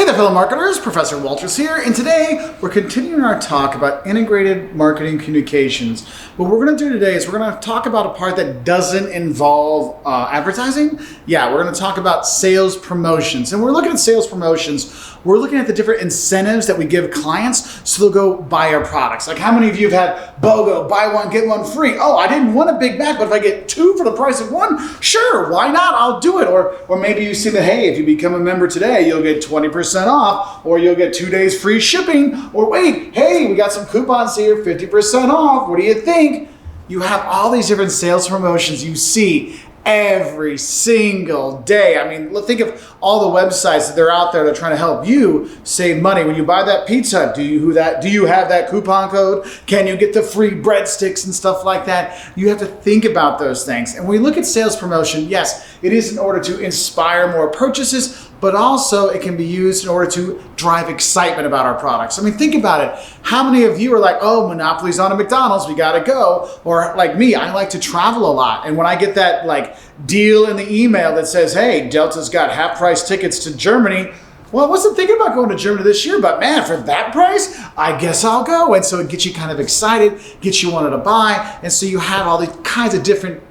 Hey there, fellow marketers, Professor Wolters here, and today we're continuing our talk about integrated marketing communications. What we're going to do today is we're going to talk about a part that doesn't involve advertising. Yeah, we're going to talk about sales promotions. And when we're looking at sales promotions, we're looking at the different incentives that we give clients so they'll go buy our products. Like how many of you have had BOGO, buy one, get one free? Oh, I didn't want a Big Mac, but if I get two for the price of one, sure, why not? I'll do it. Or maybe you see that, hey, if you become a member today, you'll get 20% off, or you'll get 2 days free shipping, or wait, hey, we got some coupons here, 50% off. What do you think? You have all these different sales promotions you see every single day. I mean, think of all the websites that they're out there that are trying to help you save money. When you buy that pizza, do you have that coupon code? Can you get the free breadsticks and stuff like that? You have to think about those things. And when we look at sales promotion, yes, it is in order to inspire more purchases, but also it can be used in order to drive excitement about our products. I mean, think about it. How many of you are like, oh, Monopoly's on a McDonald's, we gotta go. Or like me, I like to travel a lot. And when I get that like deal in the email that says, hey, Delta's got half price tickets to Germany, well, I wasn't thinking about going to Germany this year, but man, for that price, I guess I'll go. And so it gets you kind of excited, gets you wanted to buy. And so you have all these kinds of different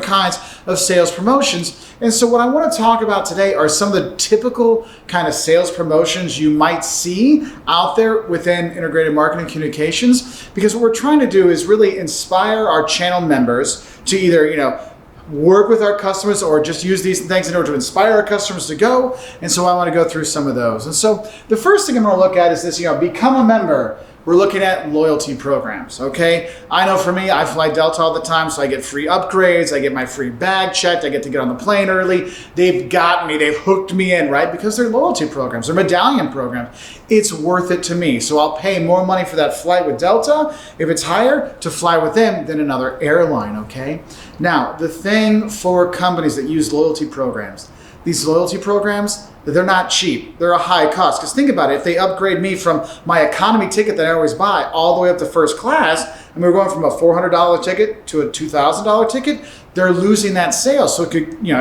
kinds of sales promotions. And so what I want to talk about today are some of the typical kind of sales promotions you might see out there within integrated marketing communications, because what we're trying to do is really inspire our channel members to either, work with our customers or just use these things in order to inspire our customers to go. And so I want to go through some of those. And so the first thing I'm going to look at is this, become a member. We're looking at loyalty programs, okay? I know for me, I fly Delta all the time, so I get free upgrades, I get my free bag checked, I get to get on the plane early. They've got me, they've hooked me in, right? Because they're loyalty programs, they're medallion programs. It's worth it to me. So I'll pay more money for that flight with Delta, if it's higher, to fly with them than another airline, okay? Now, the thing for companies that use loyalty programs, these loyalty programs, they're not cheap. They're a high cost. Because think about it, if they upgrade me from my economy ticket that I always buy all the way up to first class, and we're going from a $400 ticket to a $2,000 ticket, they're losing that sale. So it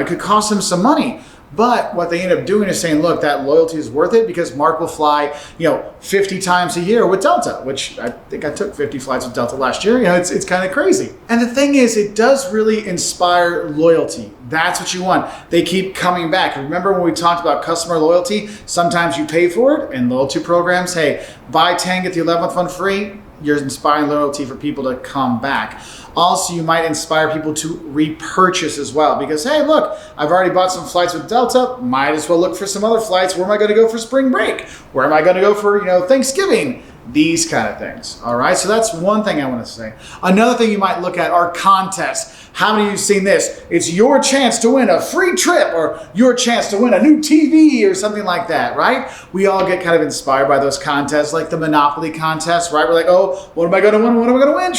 could cost them some money. But what they end up doing is saying, look, that loyalty is worth it because Mark will fly, 50 times a year with Delta, which I think I took 50 flights with Delta last year. It's kind of crazy. And the thing is, it does really inspire loyalty. That's what you want. They keep coming back. Remember when we talked about customer loyalty? Sometimes you pay for it in loyalty programs. Hey, buy 10, get the 11th one free. You're inspiring loyalty for people to come back. Also, you might inspire people to repurchase as well because, hey, look, I've already bought some flights with Delta. Might as well look for some other flights. Where am I going to go for spring break? Where am I going to go for, Thanksgiving? These kind of things. All right. So that's one thing I want to say. Another thing you might look at are contests. How many of you have seen this? It's your chance to win a free trip or your chance to win a new TV or something like that, right? We all get kind of inspired by those contests, like the Monopoly contest, right? We're like, oh, what am I going to win? What am I going to win?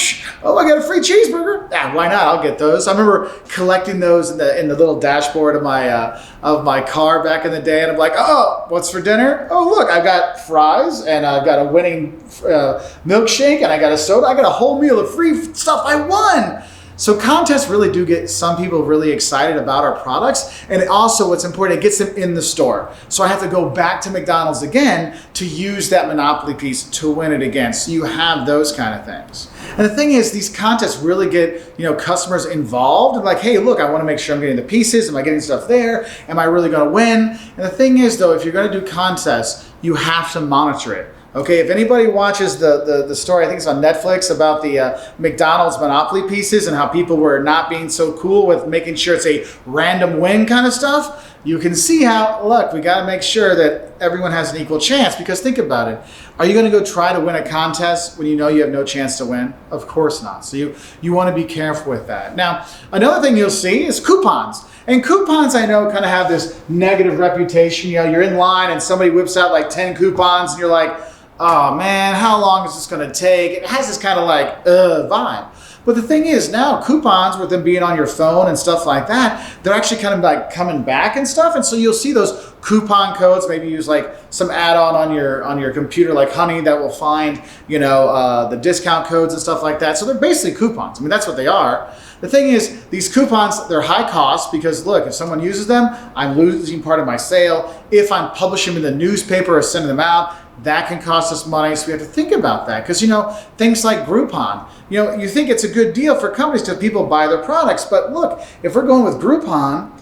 Oh, I got a free cheeseburger. Yeah, why not? I'll get those. I remember collecting those in the little dashboard of my car back in the day, and I'm like, oh, what's for dinner? Oh, look, I've got fries and I've got a winning milkshake and I got a soda. I got a whole meal of free stuff I won. So contests really do get some people really excited about our products. And also what's important, it gets them in the store. So I have to go back to McDonald's again to use that Monopoly piece to win it again. So you have those kind of things. And the thing is, these contests really get, customers involved. Like, hey, look, I want to make sure I'm getting the pieces. Am I getting stuff there? Am I really going to win? And the thing is, though, if you're going to do contests, you have to monitor it. Okay, if anybody watches the story, I think it's on Netflix, about the McDonald's Monopoly pieces and how people were not being so cool with making sure it's a random win kind of stuff, you can see how, look, we got to make sure that everyone has an equal chance. Because think about it. Are you going to go try to win a contest when you know you have no chance to win? Of course not. So you want to be careful with that. Now, another thing you'll see is coupons. And coupons, I know, kind of have this negative reputation. You're in line and somebody whips out like 10 coupons and you're like, oh man, how long is this going to take? It has this kind of like vibe. But the thing is now coupons with them being on your phone and stuff like that, they're actually kind of like coming back and stuff. And so you'll see those coupon codes, maybe use like some add-on on your computer like Honey that will find, the discount codes and stuff like that. So they're basically coupons. I mean, that's what they are. The thing is, these coupons, they're high cost because look, if someone uses them, I'm losing part of my sale. If I'm publishing them in the newspaper or sending them out, that can cost us money. So we have to think about that because, things like Groupon, you think it's a good deal for companies to people buy their products. But look, if we're going with Groupon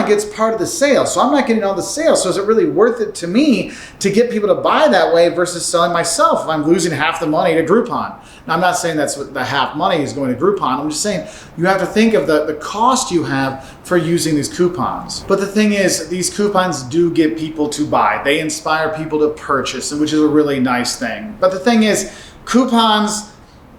gets part of the sale. So I'm not getting all the sales. So is it really worth it to me to get people to buy that way versus selling myself if I'm losing half the money to Groupon? Now, I'm not saying that's what the half money is going to Groupon. I'm just saying you have to think of the cost you have for using these coupons. But the thing is, these coupons do get people to buy. They inspire people to purchase, which is a really nice thing. But the thing is, coupons,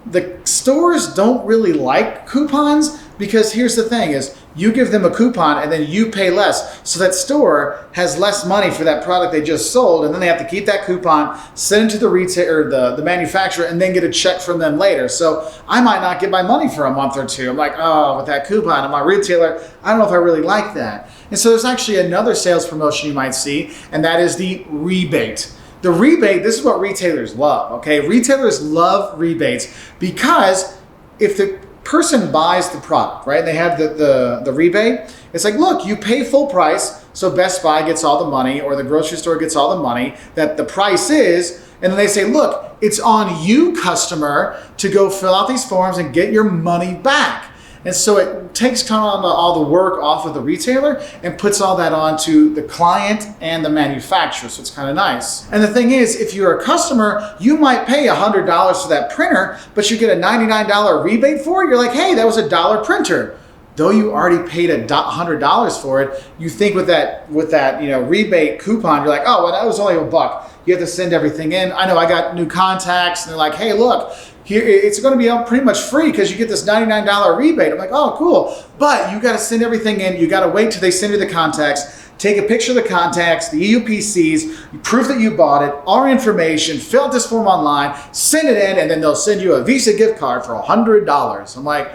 the stores don't really like coupons because here's the thing is, you give them a coupon and then you pay less. So that store has less money for that product they just sold, and then they have to keep that coupon, send it to the retailer, the manufacturer, and then get a check from them later. So I might not get my money for a month or two. I'm like, oh, with that coupon, and my retailer, I don't know if I really like that. And so there's actually another sales promotion you might see, and that is the rebate. The rebate, this is what retailers love, okay? Retailers love rebates because if the person buys the product, right? They have the rebate. It's like, look, you pay full price, so Best Buy gets all the money or the grocery store gets all the money that the price is, and then they say, look, it's on you, customer, to go fill out these forms and get your money back. And so it takes kind of all the work off of the retailer and puts all that onto the client and the manufacturer. So it's kind of nice. And the thing is, if you're a customer, you might pay $100 for that printer, but you get a $99 rebate for it. You're like, hey, that was a $1 printer. Though you already paid $100 for it, you think with that rebate coupon, you're like, oh, well, that was only $1. You have to send everything in. I know I got new contacts, and they're like, hey, look, here it's going to be pretty much free because you get this $99 rebate. I'm like, oh, cool. But you got to send everything in. You got to wait till they send you the contacts. Take a picture of the contacts, the EUPCs, proof that you bought it, our information, fill out this form online, send it in, and then they'll send you a Visa gift card for $100. I'm like,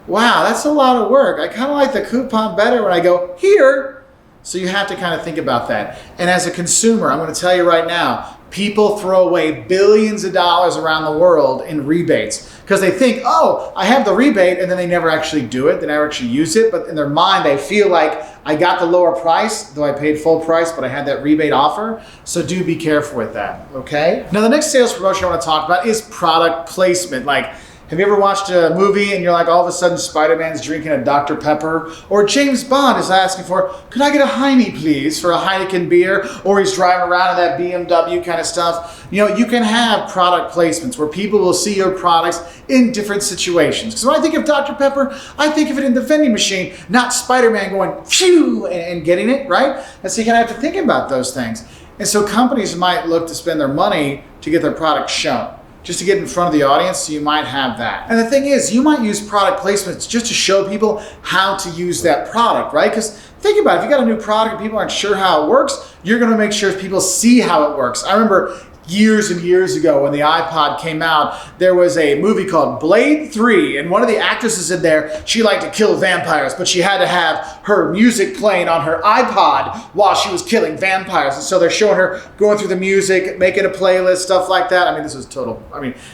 wow, that's a lot of work. I kind of like the coupon better when I go here. So you have to kind of think about that. And as a consumer, I'm going to tell you right now, people throw away billions of dollars around the world in rebates because they think, oh, I have the rebate, and then they never actually do it. They never actually use it. But in their mind, they feel like I got the lower price, though I paid full price, but I had that rebate offer. So do be careful with that, okay? Now, the next sales promotion I want to talk about is product placement. Like, have you ever watched a movie and you're like, all of a sudden Spider-Man's drinking a Dr. Pepper? Or James Bond is asking for, could I get a Heine, please, for a Heineken beer? Or he's driving around in that BMW kind of stuff. You can have product placements where people will see your products in different situations. Because when I think of Dr. Pepper, I think of it in the vending machine, not Spider-Man going, phew, and getting it, right? And so you kind of have to think about those things. And so companies might look to spend their money to get their product shown, just to get in front of the audience, so you might have that. And the thing is, you might use product placements just to show people how to use that product, right? Because think about it, if you got a new product and people aren't sure how it works, you're gonna make sure people see how it works. I remember years and years ago when the iPod came out, there was a movie called Blade 3, and one of the actresses in there, she liked to kill vampires, but she had to have her music playing on her iPod while she was killing vampires. And so they're showing her going through the music, making a playlist, stuff like that. I mean, this was total,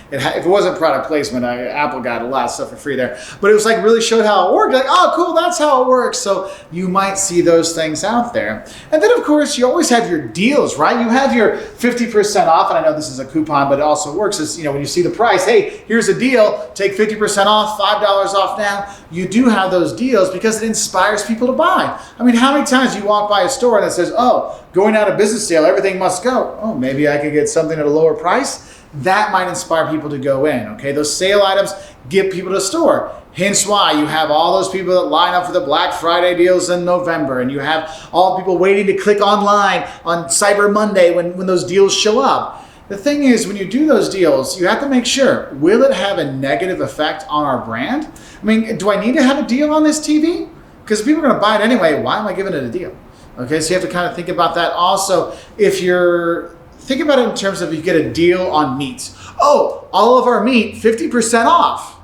if it wasn't product placement, Apple got a lot of stuff for free there. But it was like really showed how it worked. Like, oh, cool, that's how it works. So you might see those things out there. And then, of course, you always have your deals, right? You have your 50% off. And I know this is a coupon, but it also works as, when you see the price, hey, here's a deal, take 50% off, $5 off now. You do have those deals because it inspires people to buy. I mean, how many times you walk by a store that says, oh, going out of business sale, everything must go. Oh, maybe I could get something at a lower price. That might inspire people to go in, okay? Those sale items get people to the store. Hence why you have all those people that line up for the Black Friday deals in November, and you have all the people waiting to click online on Cyber Monday when those deals show up. The thing is, when you do those deals, you have to make sure, will it have a negative effect on our brand? I mean, do I need to have a deal on this TV? Because people are going to buy it anyway. Why am I giving it a deal? Okay, so you have to kind of think about that. Also, think about it in terms of you get a deal on meats. Oh, all of our meat, 50% off.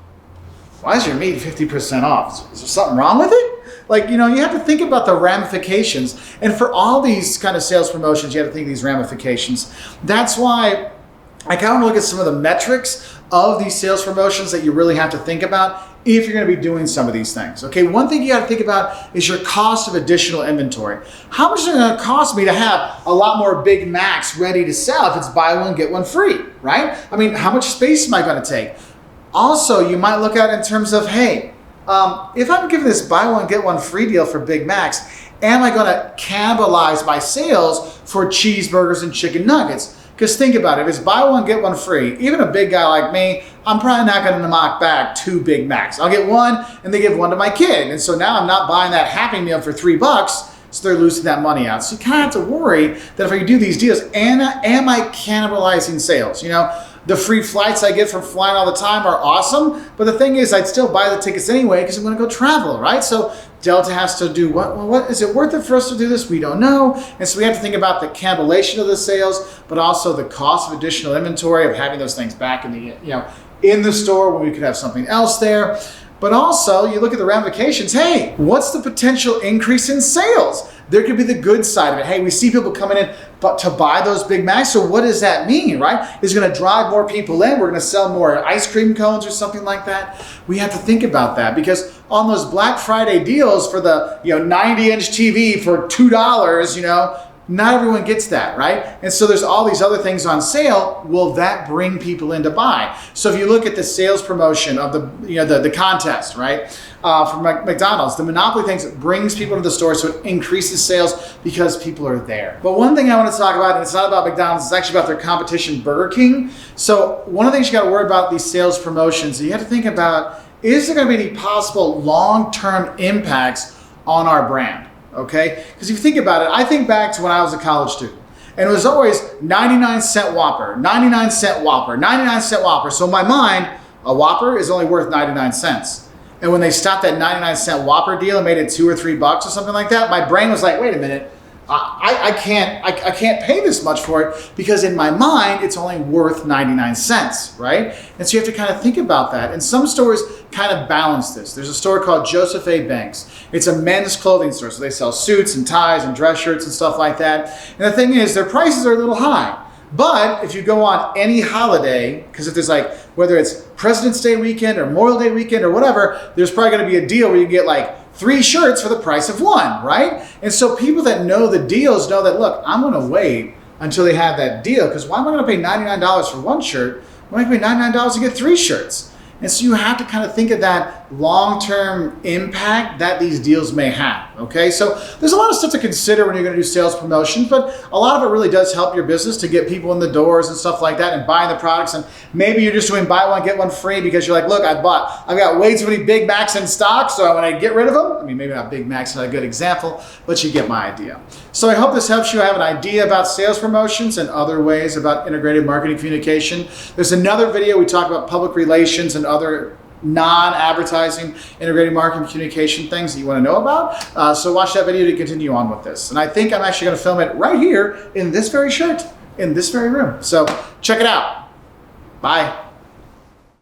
why is your meat 50% off? Is there something wrong with it? Like, you have to think about the ramifications. And for all these kind of sales promotions, you have to think of these ramifications. That's why I kind of look at some of the metrics of these sales promotions that you really have to think about if you're going to be doing some of these things. Okay, one thing you got to think about is your cost of additional inventory. How much is it going to cost me to have a lot more Big Macs ready to sell if it's buy one, get one free, right? I mean, how much space am I going to take? Also, you might look at it in terms of, hey, if I'm giving this buy one, get one free deal for Big Macs, am I going to cannibalize my sales for cheeseburgers and chicken nuggets? Because think about it, if it's buy one, get one free, even a big guy like me, I'm probably not going to knock back 2 Big Macs. I'll get one and they give one to my kid. And so now I'm not buying that Happy Meal for $3, so they're losing that money out. So you kind of have to worry that if I do these deals, am I cannibalizing sales? The free flights I get from flying all the time are awesome, but the thing is I'd still buy the tickets anyway because I'm going to go travel, right? So Delta has to do what? Well, what is it worth it for us to do this? We don't know. And so we have to think about the cannibalization of the sales, but also the cost of additional inventory of having those things back in the, in the store when we could have something else there. But also you look at the ramifications. Hey, what's the potential increase in sales? There could be the good side of it. Hey, we see people coming in to buy those Big Macs. So what does that mean, right? Is it going to drive more people in? We're going to sell more ice cream cones or something like that. We have to think about that because on those Black Friday deals for the 90-inch TV for $2, not everyone gets that, right? And so there's all these other things on sale. Will that bring people in to buy? So if you look at the sales promotion of the contest, right? From McDonald's, the Monopoly things, it brings people to the store, so it increases sales because people are there. But one thing I want to talk about, and it's not about McDonald's, it's actually about their competition, Burger King. So one of the things you got to worry about these sales promotions, you have to think about, is there going to be any possible long-term impacts on our brand? Okay? Because if you think about it, I think back to when I was a college student. And it was always 99-cent Whopper, 99-cent Whopper, 99-cent Whopper. So in my mind, a Whopper is only worth 99 cents. And when they stopped that 99-cent Whopper deal and made it $2 or $3 or something like that, my brain was like, wait a minute, I can't pay this much for it because in my mind, it's only worth 99 cents, right? And so you have to kind of think about that. And some stores kind of balance this. There's a store called Joseph A. Banks. It's a men's clothing store. So they sell suits and ties and dress shirts and stuff like that. And the thing is, their prices are a little high. But if you go on any holiday, because if there's whether it's President's Day weekend or Memorial Day weekend or whatever, there's probably going to be a deal where you get 3 shirts for the price of 1, right? And so people that know the deals know that, look, I'm going to wait until they have that deal because why am I going to pay $99 for 1 shirt when I can pay $99 to get 3 shirts? And so you have to kind of think of that long-term impact that these deals may have, okay? So there's a lot of stuff to consider when you're going to do sales promotions, but a lot of it really does help your business to get people in the doors and stuff like that and buying the products. And maybe you're just doing buy one, get one free because you're like, look, I've got way too many Big Macs in stock, so when I get rid of them, I mean, maybe not Big Macs, not a good example, but you get my idea. So I hope this helps you have an idea about sales promotions and other ways about integrated marketing communication. There's another video we talk about public relations and other non-advertising integrated marketing communication things that you want to know about. So watch that video to continue on with this. And I think I'm actually going to film it right here in this very shirt, in this very room. So check it out. Bye.